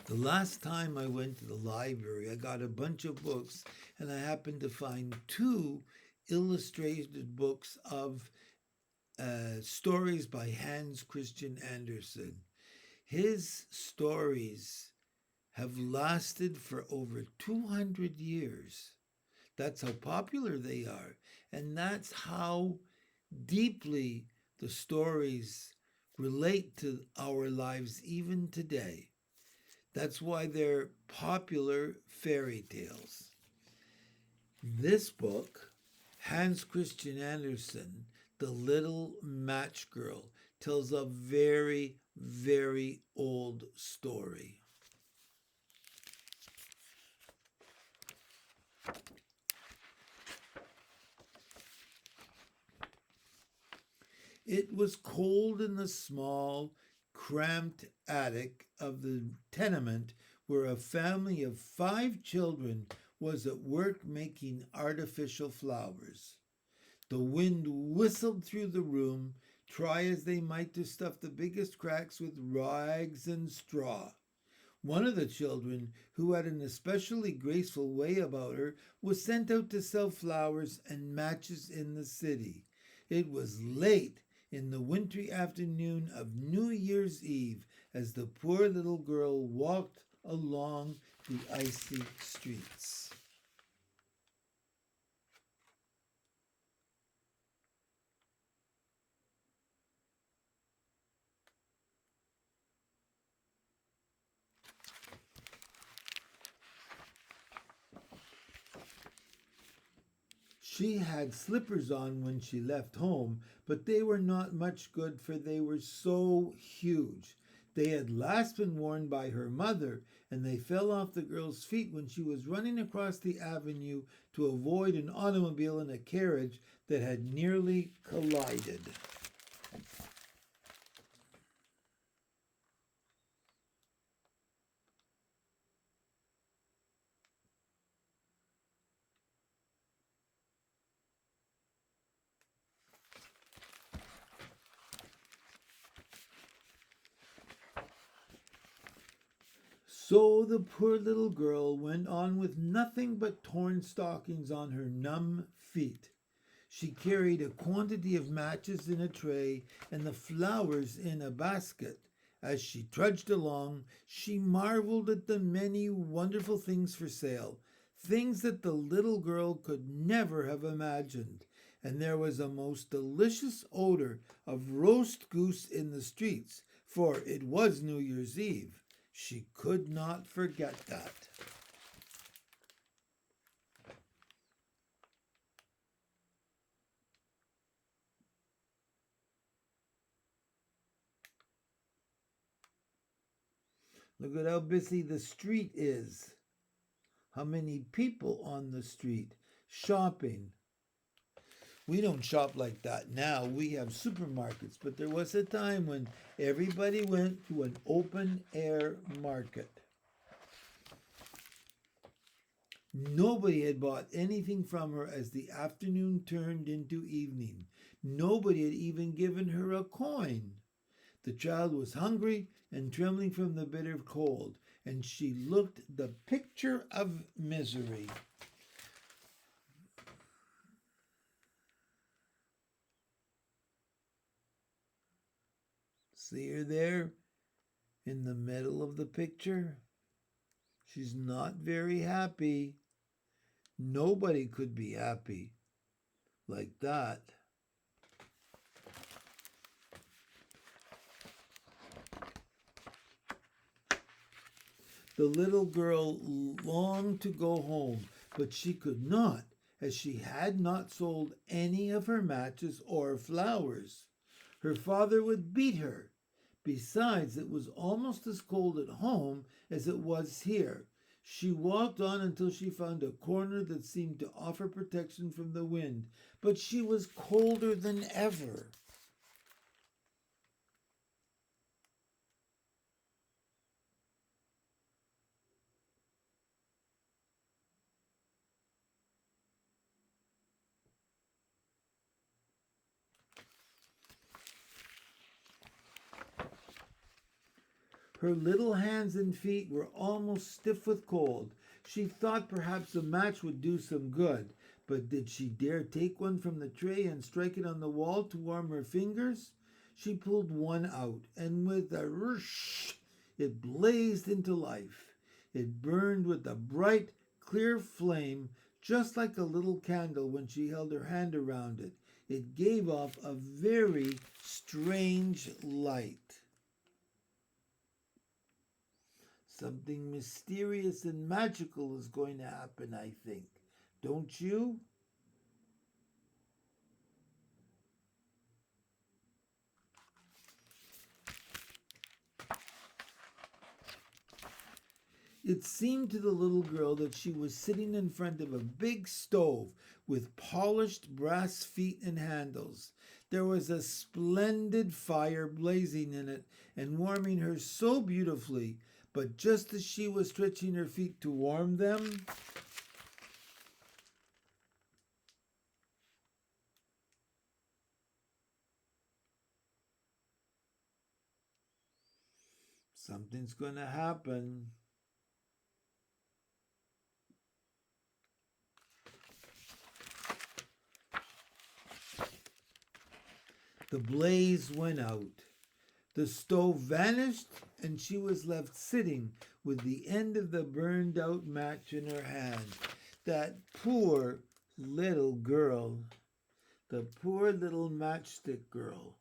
The last time I went to the library, I got a bunch of books, and I happened to find two illustrated books of stories by Hans Christian Andersen. His stories have lasted for over 200 years. That's how popular they are. And that's how deeply the stories relate to our lives even today. That's why they're popular fairy tales. This book, Hans Christian Andersen, The Little Match Girl, tells a very, very old story. It was cold in the small, cramped attic of the tenement where a family of 5 children was at work making artificial flowers. The wind whistled through the room, try as they might to stuff the biggest cracks with rags and straw. One of the children, who had an especially graceful way about her, was sent out to sell flowers and matches in the city. It was late in the wintry afternoon of New Year's Eve as the poor little girl walked along the icy streets. She had slippers on when she left home, but they were not much good, for they were so huge. They had last been worn by her mother, and they fell off the girl's feet when she was running across the avenue to avoid an automobile and a carriage that had nearly collided. So the poor little girl went on with nothing but torn stockings on her numb feet. She carried a quantity of matches in a tray and the flowers in a basket. As she trudged along, she marveled at the many wonderful things for sale, things that the little girl could never have imagined. And there was a most delicious odor of roast goose in the streets, for it was New Year's Eve. She could not forget that. Look at how busy the street is. How many people on the street shopping. We don't shop like that now. We have supermarkets, but there was a time when everybody went to an open air market. Nobody had bought anything from her as the afternoon turned into evening. Nobody had even given her a coin. The child was hungry and trembling from the bitter cold, and she looked the picture of misery. See her there in the middle of the picture? She's not very happy. Nobody could be happy like that. The little girl longed to go home, but she could not, as she had not sold any of her matches or flowers. Her father would beat her. Besides, it was almost as cold at home as it was here. She walked on until she found a corner that seemed to offer protection from the wind, but she was colder than ever. Her little hands and feet were almost stiff with cold. She thought perhaps a match would do some good, but did she dare take one from the tray and strike it on the wall to warm her fingers? She pulled one out, and with a rush, it blazed into life. It burned with a bright, clear flame, just like a little candle when she held her hand around it. It gave off a very strange light. Something mysterious and magical is going to happen, I think. Don't you? It seemed to the little girl that she was sitting in front of a big stove with polished brass feet and handles. There was a splendid fire blazing in it and warming her so beautifully, but just as she was stretching her feet to warm them, something's going to happen. The blaze went out. The stove vanished, and she was left sitting with the end of the burned out match in her hand. That poor little girl, the poor little matchstick girl.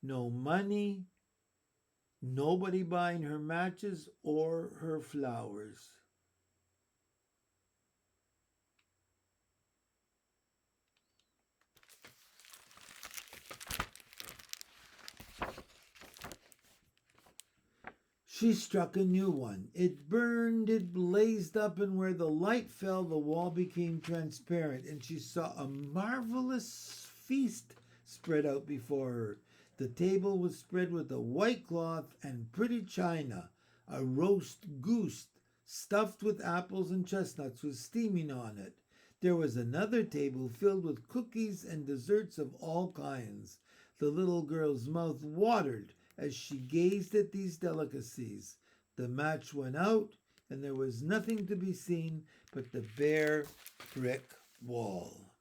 No money, nobody buying her matches or her flowers. She struck a new one. It burned, it blazed up, and where the light fell, the wall became transparent, and she saw a marvelous feast spread out before her. The table was spread with a white cloth and pretty china. A roast goose stuffed with apples and chestnuts was steaming on it. There was another table filled with cookies and desserts of all kinds. The little girl's mouth watered as she gazed at these delicacies. The match went out, and there was nothing to be seen but the bare brick wall.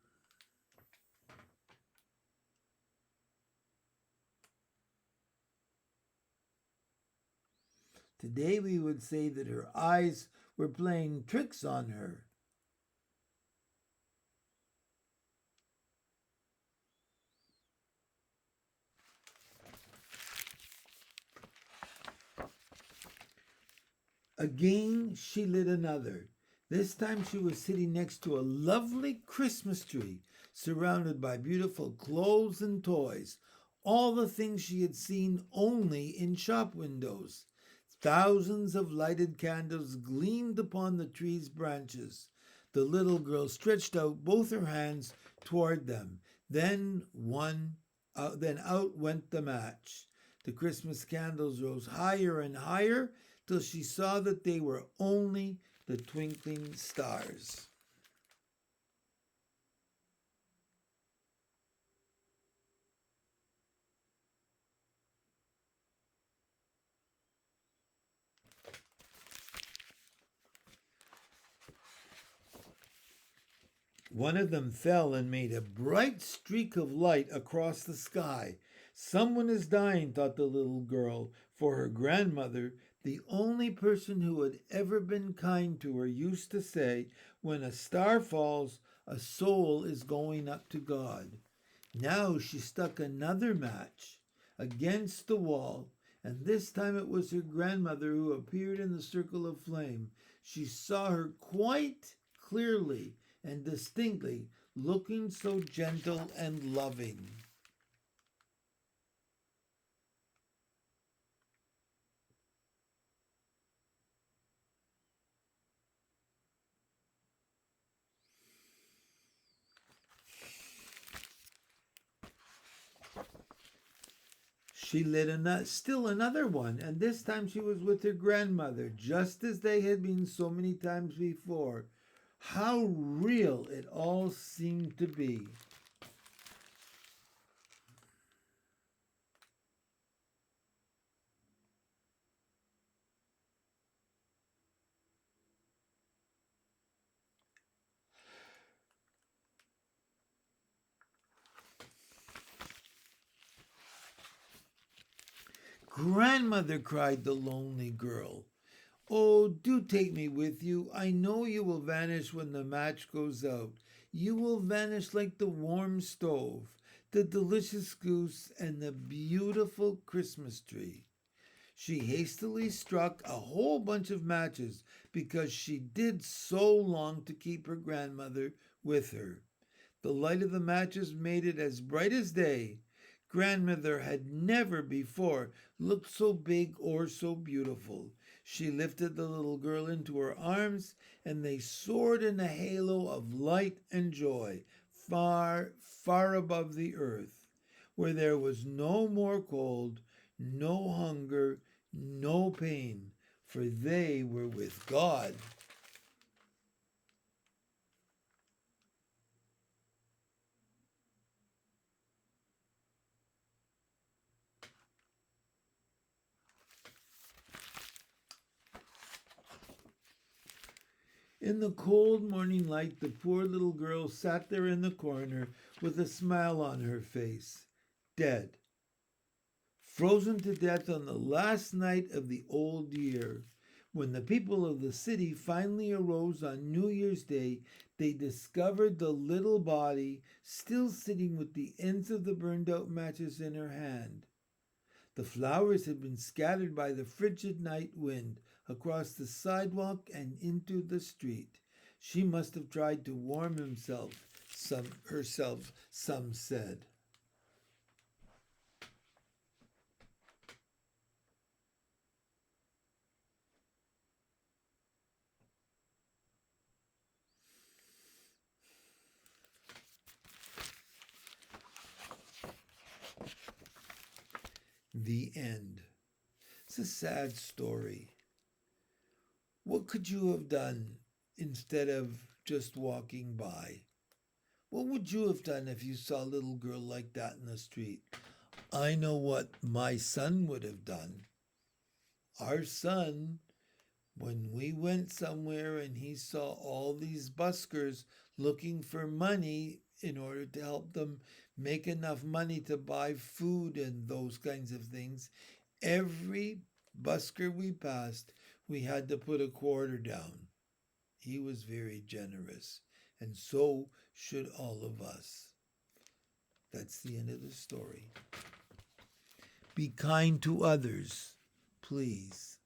Today we would say that her eyes were playing tricks on her. Again, she lit another. This time she was sitting next to a lovely Christmas tree, surrounded by beautiful clothes and toys, all the things she had seen only in shop windows. Thousands of lighted candles gleamed upon the tree's branches. The little girl stretched out both her hands toward them. Then out went the match. The Christmas candles rose higher and higher till she saw that they were only the twinkling stars. One of them fell and made a bright streak of light across the sky. Someone is dying, thought the little girl, for her grandmother, the only person who had ever been kind to her, used to say, when a star falls, a soul is going up to God. Now she stuck another match against the wall, and this time it was her grandmother who appeared in the circle of flame. She saw her quite clearly and distinctly, looking so gentle and loving. She lit still another one, and this time she was with her grandmother, just as they had been so many times before. How real it all seemed to be. Grandmother, cried the lonely girl. Oh, do take me with you. I know you will vanish when the match goes out. You will vanish like the warm stove, the delicious goose, and the beautiful Christmas tree. She hastily struck a whole bunch of matches because she did so long to keep her grandmother with her. The light of the matches made it as bright as day. Grandmother had never before looked so big or so beautiful. She lifted the little girl into her arms, and they soared in a halo of light and joy, far, far above the earth, where there was no more cold, no hunger, no pain, for they were with God. In the cold morning light, the poor little girl sat there in the corner with a smile on her face, dead, frozen to death on the last night of the old year. When the people of the city finally arose on New Year's Day, they discovered the little body still sitting with the ends of the burned out matches in her hand. The flowers had been scattered by the frigid night wind across the sidewalk and into the street. She must have tried to warm herself, some said. The end. It's a sad story. What could you have done instead of just walking by? What would you have done if you saw a little girl like that in the street? I know what my son would have done. Our son, when we went somewhere and he saw all these buskers looking for money in order to help them make enough money to buy food and those kinds of things, every busker we passed, we had to put a quarter down. He was very generous, and so should all of us. That's the end of the story. Be kind to others, please.